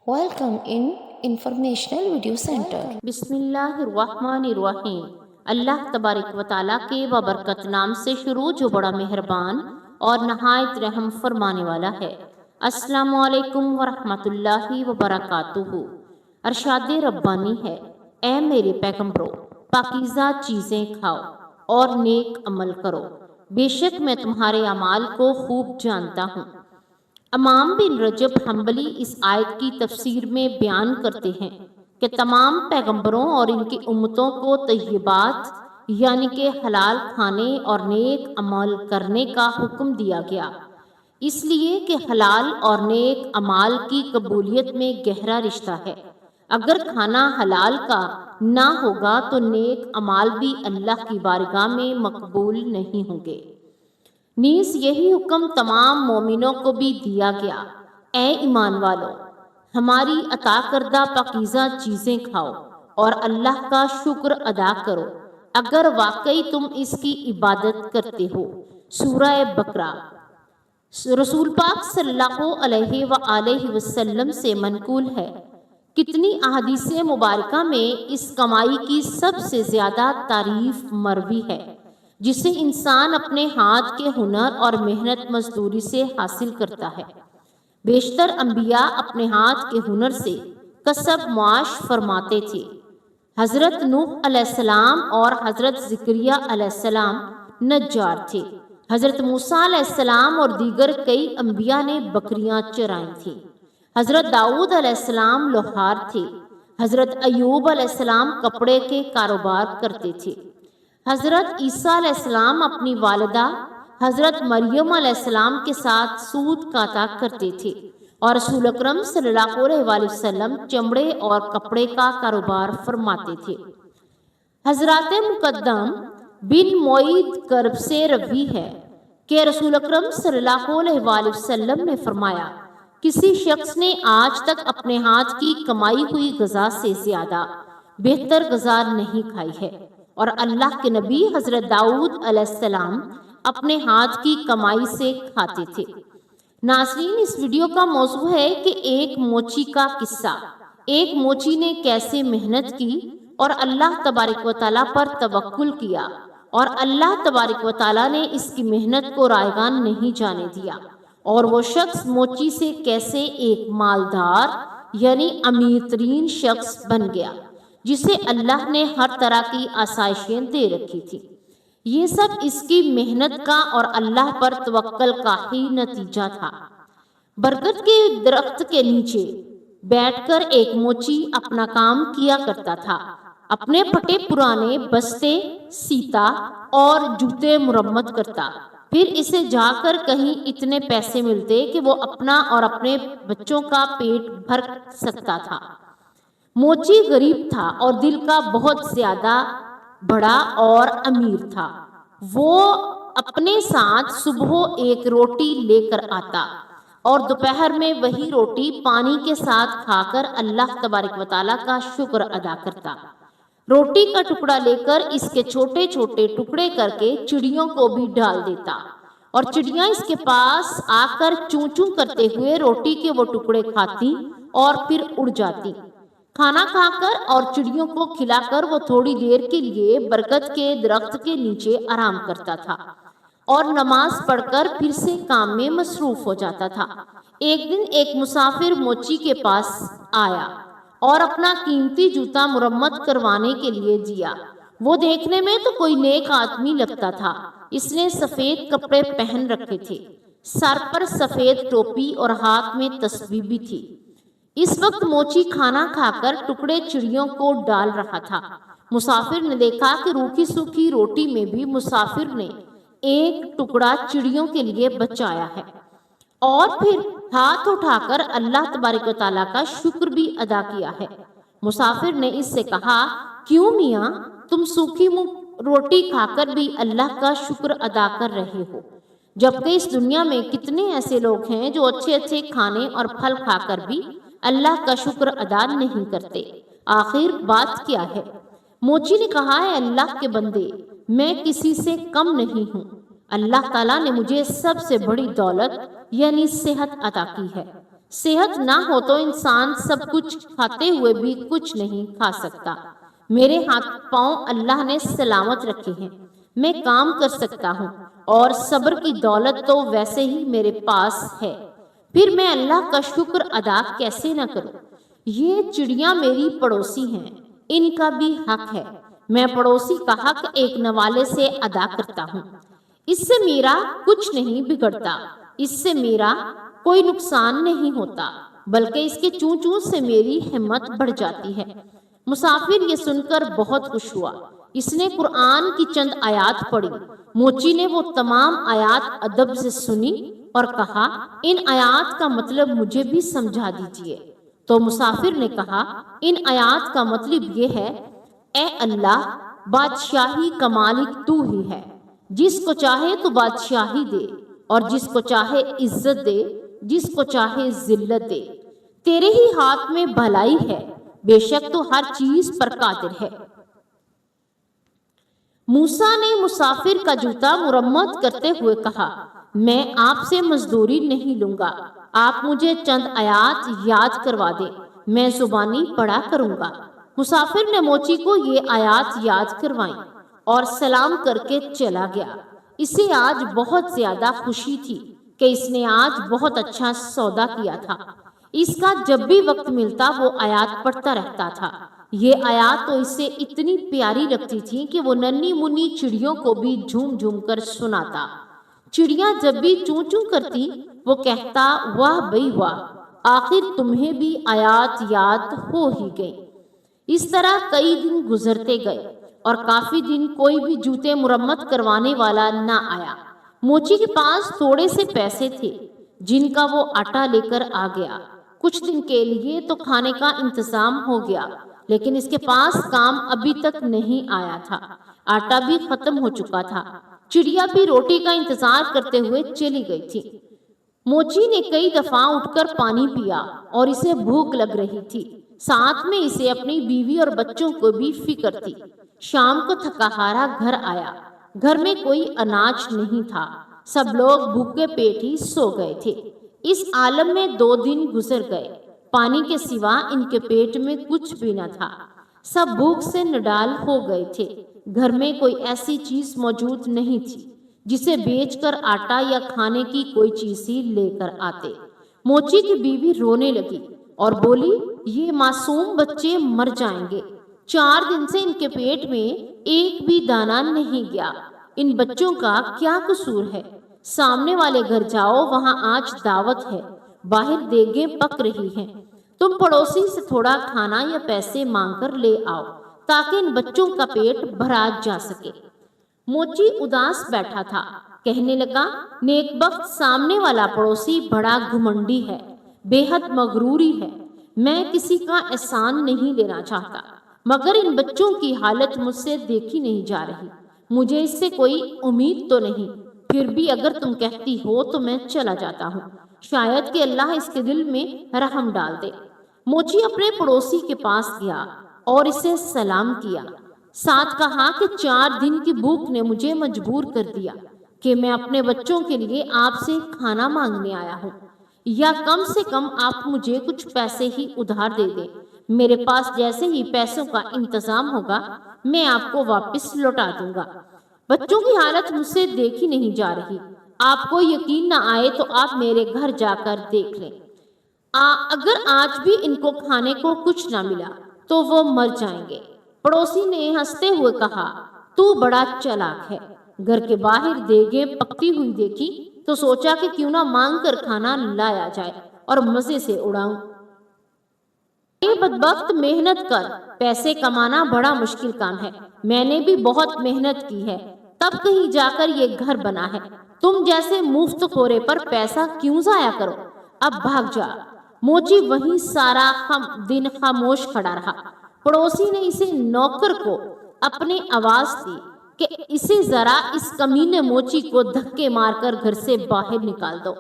Welcome in Informational Video Center. بسم اللہ الرحمن الرحیم۔ اللہ تبارک و تعالیٰ کے بابرکت نام سے شروع جو بڑا مہربان اور نہایت رحم فرمانے والا ہے۔ السلام علیکم ورحمۃ اللہ وبرکاتہ۔ ارشاد ربانی ہے، اے میرے پیغمبرو، پاکیزہ چیزیں کھاؤ اور نیک عمل کرو، بے شک میں تمہارے اعمال کو خوب جانتا ہوں۔ امام بن رجب حنبلی اس آیت کی تفسیر میں بیان کرتے ہیں کہ تمام پیغمبروں اور ان کی امتوں کو طیبات یعنی کہ حلال کھانے اور نیک عمل کرنے کا حکم دیا گیا، اس لیے کہ حلال اور نیک اعمال کی قبولیت میں گہرا رشتہ ہے۔ اگر کھانا حلال کا نہ ہوگا تو نیک اعمال بھی اللہ کی بارگاہ میں مقبول نہیں ہوں گے۔ نیز یہی حکم تمام مومنوں کو بھی دیا گیا، اے ایمان والو، ہماری عطا کردہ پاکیزہ چیزیں کھاؤ اور اللہ کا شکر ادا کرو اگر واقعی تم اس کی عبادت کرتے ہو۔ سورہ بقرہ۔ رسول پاک صلی اللہ علیہ وآلہ وسلم سے منقول ہے، کتنی احادیث مبارکہ میں اس کمائی کی سب سے زیادہ تعریف مروی ہے جسے انسان اپنے ہاتھ کے ہنر اور محنت مزدوری سے حاصل کرتا ہے۔ بیشتر انبیاء اپنے ہاتھ کے ہنر سے کسب معاش فرماتے تھے۔ حضرت نوح علیہ السلام اور حضرت زکریا علیہ السلام نجار تھے۔ حضرت موسیٰ علیہ السلام اور دیگر کئی انبیاء نے بکریاں چرائیں تھیں۔ حضرت داؤد علیہ السلام لوہار تھے۔ حضرت ایوب علیہ السلام کپڑے کے کاروبار کرتے تھے۔ حضرت عیسیٰ علیہ السلام اپنی والدہ حضرت مریم علیہ السلام کے ساتھ سود کاتا کرتے تھے، اور رسول اکرم صلی اللہ علیہ وسلم چمڑے اور کپڑے کا کاروبار فرماتے تھے۔ حضرت مقدم بن معید کرب سے روی ہے کہ رسول اکرم صلی اللہ علیہ وسلم نے فرمایا، کسی شخص نے آج تک اپنے ہاتھ کی کمائی ہوئی غذا سے زیادہ بہتر غذا نہیں کھائی ہے، اور اللہ کے نبی حضرت داؤد علیہ السلام اپنے ہاتھ کی کمائی سے کھاتے تھے۔ ناظرین، اس ویڈیو کا موضوع ہے کہ ایک موچی کا قصہ۔ ایک موچی نے کیسے محنت کی اور اللہ تبارک و تعالیٰ پر توکل کیا، اور اللہ تبارک و تعالیٰ نے اس کی محنت کو رائگان نہیں جانے دیا، اور وہ شخص موچی سے کیسے ایک مالدار یعنی امیر ترین شخص بن گیا جسے اللہ نے ہر طرح کی آسائشیں دے رکھی تھی۔ یہ سب اس کی محنت کا اور اللہ پر توکل کا ہی نتیجہ تھا۔ برگد کے درخت کے نیچے بیٹھ کر ایک موچی اپنا کام کیا کرتا تھا، اپنے پھٹے پرانے بستے سیتا اور جوتے مرمت کرتا، پھر اسے جا کر کہیں اتنے پیسے ملتے کہ وہ اپنا اور اپنے بچوں کا پیٹ بھر سکتا تھا۔ موچی غریب تھا اور دل کا بہت زیادہ بڑا اور امیر تھا۔ وہ اپنے ساتھ صبح ایک روٹی لے کر آتا اور دوپہر میں وہی روٹی پانی کے ساتھ کھا کر اللہ تبارک و تعالیٰ کا شکر ادا کرتا۔ روٹی کا ٹکڑا لے کر اس کے چھوٹے چھوٹے ٹکڑے کر کے چڑیوں کو بھی ڈال دیتا، اور چڑیاں اس کے پاس آ کر چوں چوں کرتے ہوئے روٹی کے وہ ٹکڑے کھاتی اور پھر اڑ جاتی۔ کھانا کھا کر اور چڑیوں کو کھلا کر وہ تھوڑی دیر کے لیے برگد کے درخت کے نیچے آرام کرتا تھا اور نماز پڑھ کر پھر سے کام میں مصروف ہو جاتا تھا۔ ایک دن ایک مسافر موچی کے پاس آیا اور اپنا قیمتی جوتا مرمت کروانے کے لیے دیا۔ وہ دیکھنے میں تو کوئی نیک آدمی لگتا تھا۔ اس نے سفید کپڑے پہن رکھے تھے، سر پر سفید ٹوپی اور ہاتھ میں تسبیح بھی تھی۔ اس وقت موچی کھانا کھا کر ٹکڑے چڑیوں کو ڈال رہا تھا۔ مسافر نے دیکھا کہ روکھی سوکھی روٹی میں بھی مسافر نے ایک ٹکڑا چڑیوں کے لیے بچایا ہے، اور پھر ہاتھ اٹھا کر اللہ تبارک و تعالیٰ کا شکر بھی ادا کیا ہے۔ مسافر نے اس سے کہا، کیوں میاں، تم سوکھی روٹی کھا کر بھی اللہ کا شکر ادا کر رہے ہو، جبکہ اس دنیا میں کتنے ایسے لوگ ہیں جو اچھے اچھے کھانے اور پھل کھا کر بھی اللہ کا شکر ادا نہیں کرتے، آخر بات کیا ہے؟ موچی نے کہا، ہے اللہ کے بندے، میں کسی سے کم نہیں ہوں، اللہ تعالیٰ نے مجھے سب سے بڑی دولت یعنی صحت عطا کی ہے۔ صحت نہ ہو تو انسان سب کچھ کھاتے ہوئے بھی کچھ نہیں کھا سکتا۔ میرے ہاتھ پاؤں اللہ نے سلامت رکھے ہیں، میں کام کر سکتا ہوں، اور صبر کی دولت تو ویسے ہی میرے پاس ہے، پھر میں اللہ کا شکر ادا کیسے نہ کروں؟ یہ چڑیاں میری پڑوسی ہیں، ان کا بھی حق ہے، میں پڑوسی کا حق ایک نوالے سے ادا کرتا ہوں۔ اس سے میرا کچھ نہیں بگڑتا، اس سے میرا کوئی نقصان نہیں ہوتا، بلکہ اس کے چوں چوں سے میری ہمت بڑھ جاتی ہے۔ مسافر یہ سن کر بہت خوش ہوا، اس نے قرآن کی چند آیات پڑھی۔ موچی نے وہ تمام آیات ادب سے سنی اور کہا، ان آیات کا مطلب مجھے بھی سمجھا دیجیے۔ تو مسافر نے کہا، ان آیات کا مطلب یہ ہے، اے اللہ، بادشاہی کا مالک تو ہی ہے، جس کو چاہے تو بادشاہی دے، اور جس کو چاہے عزت دے، جس کو چاہے ذلت دے، تیرے ہی ہاتھ میں بھلائی ہے، بے شک تو ہر چیز پر قادر ہے۔ موسیٰ نے مسافر کا جوتا مرمت کرتے ہوئے کہا، میں آپ سے مزدوری نہیں لوں گا، آپ مجھے چند آیات یاد کروا دیں، میں زبانی پڑھا کروں گا۔ مسافر نے موچی کو یہ آیات یاد کروائیں اور سلام کر کے چلا گیا۔ اسے آج بہت زیادہ خوشی تھی کہ اس نے آج بہت اچھا سودا کیا تھا۔ اس کا جب بھی وقت ملتا وہ آیات پڑھتا رہتا تھا۔ یہ آیات تو اسے اتنی پیاری لگتی تھی کہ وہ ننھی منی چڑیوں کو بھی جھوم جھوم کر سناتا۔ چڑیاں جب بھی چوں چوں کرتی وہ کہتا، واہ بھئی واہ، آخر تمہیں بھی آیات یاد ہو ہی گئی۔ اس طرح کئی دن گزرتے گئے اور کافی دن کوئی بھی جوتے مرمت کروانے والا نہ آیا۔ موچی کے پاس تھوڑے سے پیسے تھے جن کا وہ آٹا لے کر آ گیا۔ کچھ دن کے لیے تو کھانے کا انتظام ہو گیا، لیکن اس کے پاس کام ابھی تک نہیں آیا تھا، آٹا بھی ختم ہو چکا تھا۔ چڑیا بھی روٹی کا انتظار کرتے ہوئے چلی گئی تھی۔ موچی نے کئی دفعہ اٹھ کر پانی پیا اور اسے بھوک لگ رہی تھی، ساتھ میں اسے اپنی بیوی اور بچوں کو بھی فکر تھی۔ شام کو تھکا ہارا گھر آیا، گھر میں کوئی اناج نہیں تھا، سب لوگ بھوکے پیٹ ہی سو گئے تھے۔ اس عالم میں 2 دن گزر گئے، پانی کے سوا ان کے پیٹ میں کچھ بھی نہ تھا، سب بھوک سے نڈال ہو گئے تھے۔ گھر میں کوئی ایسی چیز موجود نہیں تھی جسے بیچ کر آٹا یا کھانے کی کوئی چیز ہی لے کر آتے۔ موچی کی بیوی رونے لگی اور بولی، یہ معصوم بچے مر جائیں گے، 4 دن سے ان کے پیٹ میں ایک بھی دانہ نہیں گیا، ان بچوں کا کیا قصور ہے؟ سامنے والے گھر جاؤ، وہاں آج دعوت ہے، باہر دیگیں پک رہی ہیں، تم پڑوسی سے تھوڑا کھانا یا پیسے مانگ کر لے آؤ تاکہ ان بچوں کا پیٹ بھرا جا سکے۔ موچی اداس بیٹھا تھا، کہنے لگا، نیک بخت سامنے والا پڑوسی بڑا گھمنڈی ہے، بے حد مغروری ہے، میں کسی کا احسان نہیں لینا چاہتا، مگر ان بچوں کی حالت مجھ سے دیکھی نہیں جا رہی، مجھے اس سے کوئی امید تو نہیں، پھر بھی اگر تم کہتی ہو تو میں چلا جاتا ہوں، شاید کہ اللہ اس کے دل میں رحم ڈال دے۔ موچی اپنے پڑوسی کے پاس گیا اور اسے سلام کیا، ساتھ کہا کہ 4 دن کی بھوک نے مجھے مجبور کر دیا کہ میں اپنے بچوں کے لیے آپ سے کھانا مانگنے آیا ہوں، یا کم سے کم آپ مجھے کچھ پیسے ہی ادھار دے دیں، میرے پاس جیسے ہی پیسوں کا انتظام ہوگا میں آپ کو واپس لوٹا دوں گا۔ بچوں کی حالت مجھ سے دیکھی نہیں جا رہی، آپ کو یقین نہ آئے تو آپ میرے گھر جا کر دیکھ لیں، اگر آج بھی ان کو کھانے کو کچھ نہ ملا تو وہ مر جائیں گے۔ پڑوسی نے ہنستے ہوئے کہا، تو بڑا چالاک ہے، گھر کے باہر دیگیں پکتی ہوئی دیکھی تو سوچا کہ کیوں نہ مانگ کر کھانا لایا جائے اور مزے سے اڑاؤں۔ اے بدبخت، محنت کر، پیسے کمانا بڑا مشکل کام ہے، میں نے بھی بہت محنت کی ہے تب کہیں جا کر یہ گھر بنا ہے، تم جیسے مفت خورے پر پیسہ کیوں ضائع کرو، اب بھاگ جا۔ موچی وہیں سارا دن خاموش کھڑا رہا۔ پڑوسی نے اسے نوکر کو اپنی آواز دی کہ اسے ذرا اس کمینے موچی کو دھکے مار کر گھر سے باہر نکال دو،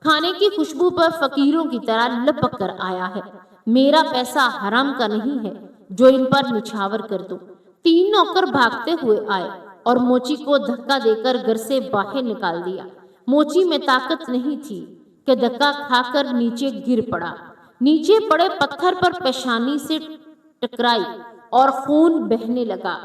کھانے کی خوشبو پر فقیروں کی طرح لپک کر آیا ہے، میرا پیسہ حرام کا نہیں ہے جو ان پر نچھاور کر دوں۔ 3 نوکر بھاگتے ہوئے آئے اور موچی کو دھکا دے کر گھر سے باہر نکال دیا۔ موچی میں طاقت نہیں تھی کہ دھکا کھا کر نیچے گر پڑا۔ نیچے پڑے پتھر پر پیشانی سے ٹکرائی اور خون بہنے لگا۔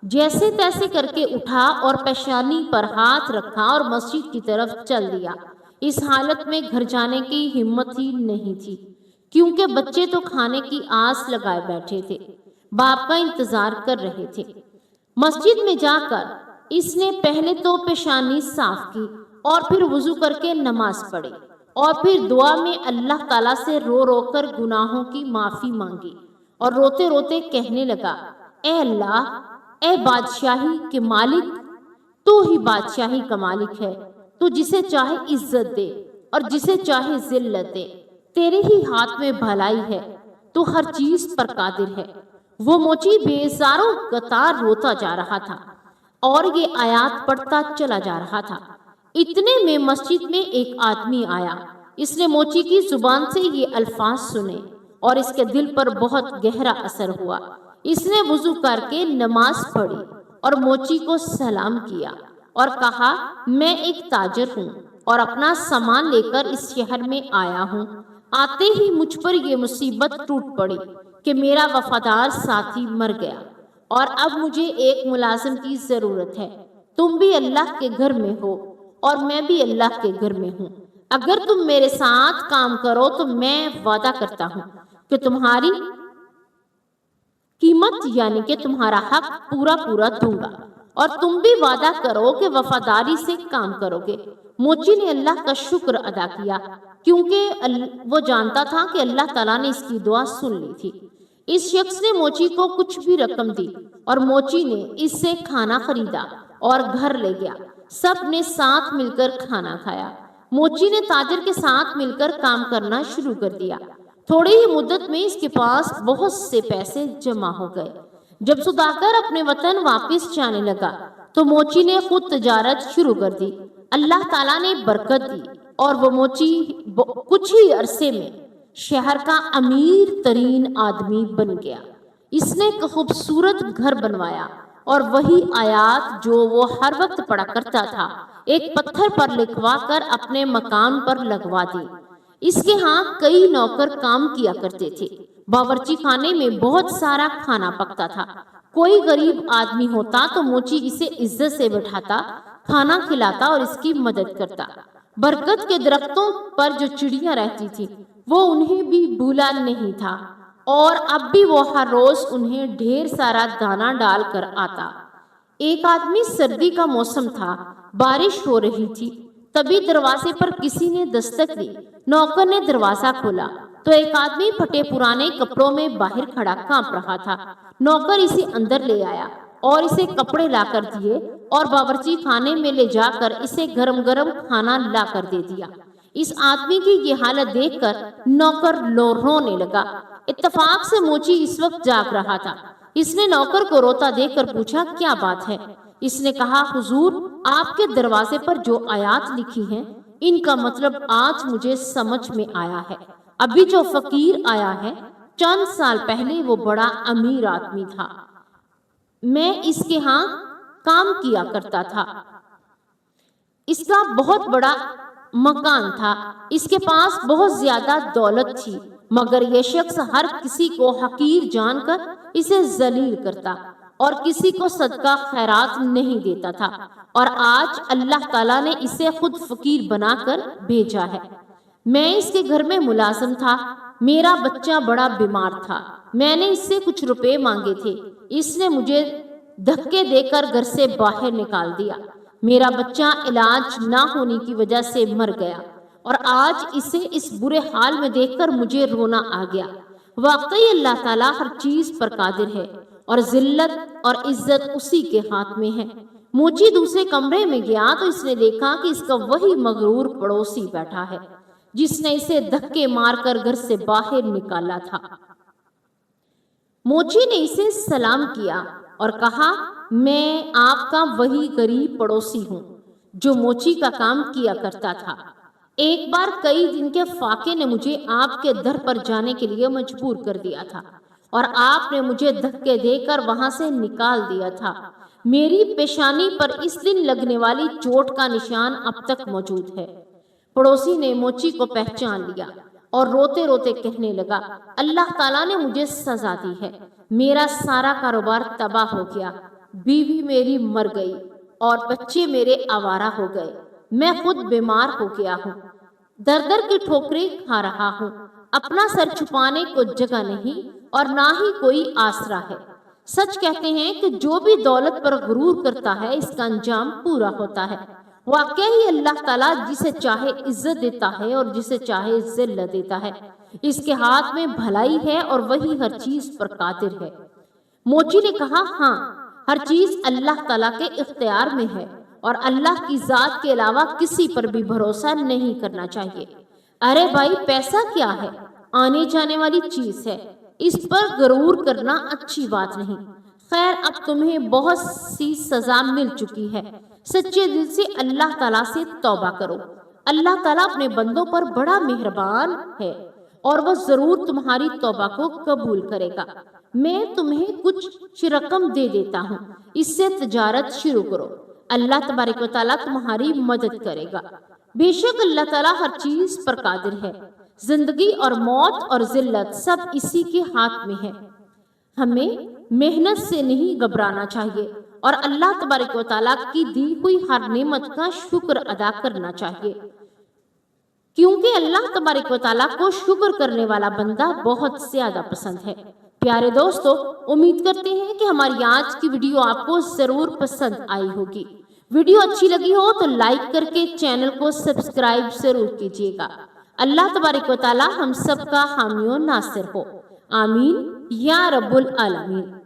جیسے تیسے کر کے اٹھا اور پیشانی پر ہاتھ رکھا اور مسجد کی طرف چل دیا۔ اس حالت میں گھر جانے کی ہمت ہی نہیں تھی، کیونکہ بچے تو کھانے کی آس لگائے بیٹھے تھے، باپ کا انتظار کر رہے تھے۔ مسجد میں جا کر اس نے پہلے تو پیشانی صاف کی اور پھر وضو کر کے نماز پڑھی اور پھر دعا میں اللہ تعالیٰ سے رو رو کر گناہوں کی معافی مانگی اور روتے روتے کہنے لگا، اے اللہ، اے بادشاہی کے مالک، تو ہی بادشاہی کا مالک ہے، تو جسے چاہے عزت دے اور جسے چاہے ذلت دے، تیرے ہی ہاتھ میں بھلائی ہے، تو ہر چیز پر قادر ہے۔ وہ موچی بیزاروں قطار روتا جا رہا تھا اور یہ آیات پڑھتا چلا جا رہا تھا۔ اتنے میں مسجد میں ایک آدمی آیا۔ اس نے موچی کی زبان سے یہ الفاظ سنے اور اس کے دل پر بہت گہرا اثر ہوا۔ اس نے وضو کر کے نماز پڑھی اور موچی کو سلام کیا اور کہا، میں ایک تاجر ہوں اور اپنا سامان لے کر اس شہر میں آیا ہوں۔ آتے ہی مجھ پر یہ مصیبت ٹوٹ پڑی کہ میرا وفادار ساتھی مر گیا اور اب مجھے ایک ملازم کی ضرورت ہے۔ تم بھی اللہ کے گھر میں ہو اور میں بھی اللہ کے گھر میں ہوں۔ اگر تم میرے ساتھ کام کرو تو میں وعدہ کرتا ہوں کہ تمہاری قیمت یعنی کہ تمہارا حق پورا دوں گا، اور تم بھی وعدہ کرو کہ وفاداری سے کام کرو گے۔ موچی نے اللہ کا شکر ادا کیا، کیونکہ وہ جانتا تھا کہ اللہ تعالیٰ نے اس کی دعا سن لی تھی۔ اس شخص نے موچی کو کچھ بھی رقم دی اور موچی نے اس سے کھانا خریدا اور گھر لے گیا۔ سب نے ساتھ مل کر کھانا کھایا۔ موچی نے تاجر کے ساتھ مل کر کام کرنا شروع کر دیا۔ تھوڑی ہی مدت میں اس کے پاس بہت سے پیسے جمع ہو گئے۔ جب سوداگر اپنے وطن واپس جانے لگا تو موچی نے خود تجارت شروع کر دی۔ اللہ تعالیٰ نے برکت دی اور وہ موچی کچھ ہی عرصے میں شہر کا امیر ترین آدمی بن گیا۔ اس نے ایک خوبصورت گھر بنوایا اور وہی آیات جو وہ ہر وقت پڑھا کرتا تھا ایک پتھر پر لکھوا کر اپنے مکان پر لگوا دی۔ اس کے ہاں کئی نوکر کام کیا کرتے تھے۔ باورچی خانے میں بہت سارا کھانا پکتا تھا۔ کوئی غریب آدمی ہوتا تو موچی اسے عزت سے بٹھاتا، کھانا کھلاتا اور اس کی مدد کرتا۔ برکت کے درختوں پر جو چڑیاں رہتی تھی وہ انہیں بھی بھولا نہیں تھا اور اب بھی وہ ہر روز انہیں ڈھیر سارا دانہ ڈال کر آتا۔ ایک آدمی، سردی کا موسم تھا، بارش ہو رہی تھی، تبھی دروازے پر کسی نے دستک دی۔ نوکر نے دروازہ کھولا تو ایک آدمی پھٹے پرانے کپڑوں میں باہر کھڑا کانپ رہا تھا۔ نوکر اسے اندر لے آیا اور اسے کپڑے لا کر دیے اور باورچی خانے میں لے جا کر اسے گرم گرم کھانا لا کر دے دیا۔ اس آدمی کی یہ حالت دیکھ کر نوکر رونے لگا۔ اتفاق سے موچی اس وقت جاگ رہا تھا۔ اس نے نوکر کو روتا دیکھ کر پوچھا، کیا بات ہے؟ اس نے کہا، حضور، آپ کے دروازے پر جو آیات لکھی ہیں ان کا مطلب آج مجھے سمجھ میں آیا ہے۔ ابھی جو فقیر آیا ہے، چند سال پہلے وہ بڑا امیر آدمی تھا، میں اس کے ہاں کام کیا کرتا تھا، اس کا بہت بڑا مکان تھا، اس کے پاس بہت زیادہ دولت تھی، مگر یہ شخص ہر کسی کو حقیر جان کر اسے ذلیل کرتا اور کسی کو صدقہ خیرات نہیں دیتا تھا، اور آج اللہ تعالیٰ نے اسے خود فقیر بنا کر بھیجا ہے۔ میں اس کے گھر میں ملازم تھا، میرا بچہ بڑا بیمار تھا، میں نے اس سے کچھ روپے مانگے تھے، اس نے مجھے دھکے دے کر گھر سے باہر نکال دیا، میرا بچہ علاج نہ ہونے کی وجہ سے مر گیا اور آج اسے اس برے حال میں دیکھ کر مجھے رونا آ گیا۔ واقعی اللہ تعالیٰ ہر چیز پر قادر ہے اور ذلت اور عزت اسی کے ہاتھ میں ہے۔ موچی دوسرے کمرے میں گیا تو اس نے دیکھا کہ اس کا وہی مغرور پڑوسی بیٹھا ہے جس نے اسے دھکے مار کر گھر سے باہر نکالا تھا۔ موچی نے اسے سلام کیا اور کہا، میں آپ کا وہی غریب پڑوسی ہوں جو موچی کا کام کیا کرتا تھا۔ ایک بار کئی دن کے فاقے نے مجھے آپ کے در پر جانے کے لیے مجبور کر دیا تھا اور آپ نے مجھے دھکے دے کر وہاں سے نکال دیا تھا۔ میری پیشانی پر اس دن لگنے والی چوٹ کا نشان اب تک موجود ہے۔ پڑوسی نے موچی کو پہچان لیا اور روتے روتے کہنے لگا، اللہ تعالیٰ نے مجھے سزا دی ہے، میرا سارا کاروبار تباہ ہو گیا، بیوی میری مر گئی اور بچے میرے آوارہ ہو گئے، میں خود بیمار ہو گیا ہوں، در در کی ٹھوکریں کھا رہا ہوں، اپنا سر چھپانے کو جگہ نہیں اور نہ ہی کوئی آسرا ہے۔ سچ کہتے ہیں کہ جو بھی دولت پر غرور کرتا ہے اس کا انجام پورا ہوتا ہے۔ واقعی اللہ تعالیٰ جسے چاہے عزت دیتا ہے اور جسے چاہے ذلت دیتا ہے، اس کے ہاتھ میں بھلائی ہے اور وہی ہر چیز پر قادر ہے۔ موچی نے کہا، ہاں، ہر چیز اللہ تعالیٰ کے اختیار میں ہے اور اللہ کی ذات کے علاوہ کسی پر بھی بھروسہ نہیں کرنا چاہیے۔ ارے بھائی، پیسہ کیا ہے؟ آنے جانے والی چیز ہے، اس پر غرور کرنا اچھی بات نہیں۔ خیر، اب تمہیں بہت سی سزا مل چکی ہے، سچے دل سے اللہ تعالیٰ سے توبہ کرو۔ اللہ تعالیٰ اپنے بندوں پر بڑا مہربان ہے اور وہ ضرور تمہاری توبہ کو قبول کرے گا۔ میں تمہیں کچھ رقم دے دیتا ہوں، اس سے تجارت شروع کرو، اللہ تبارک و تعالیٰ تمہاری مدد کرے گا۔ بے شک اللہ تعالیٰ ہر چیز پر قادر ہے، زندگی اور موت اور ذلت سب اسی کے ہاتھ میں ہے۔ ہمیں محنت سے نہیں گھبرانا چاہیے اور اللہ تبارک و تعالیٰ کی دی ہوئی ہر نعمت کا شکر ادا کرنا چاہیے، کیونکہ اللہ تبارک و تعالیٰ کو شکر کرنے والا بندہ بہت زیادہ پسند ہے۔ پیارے دوستو، امید کرتے ہیں کہ ہماری آج کی ویڈیو آپ کو ضرور پسند آئی ہوگی۔ ویڈیو اچھی لگی ہو تو لائک کر کے چینل کو سبسکرائب ضرور کیجیے گا۔ اللہ تبارک و تعالیٰ ہم سب کا حامی و ناصر ہو، آمین یا رب العالمین۔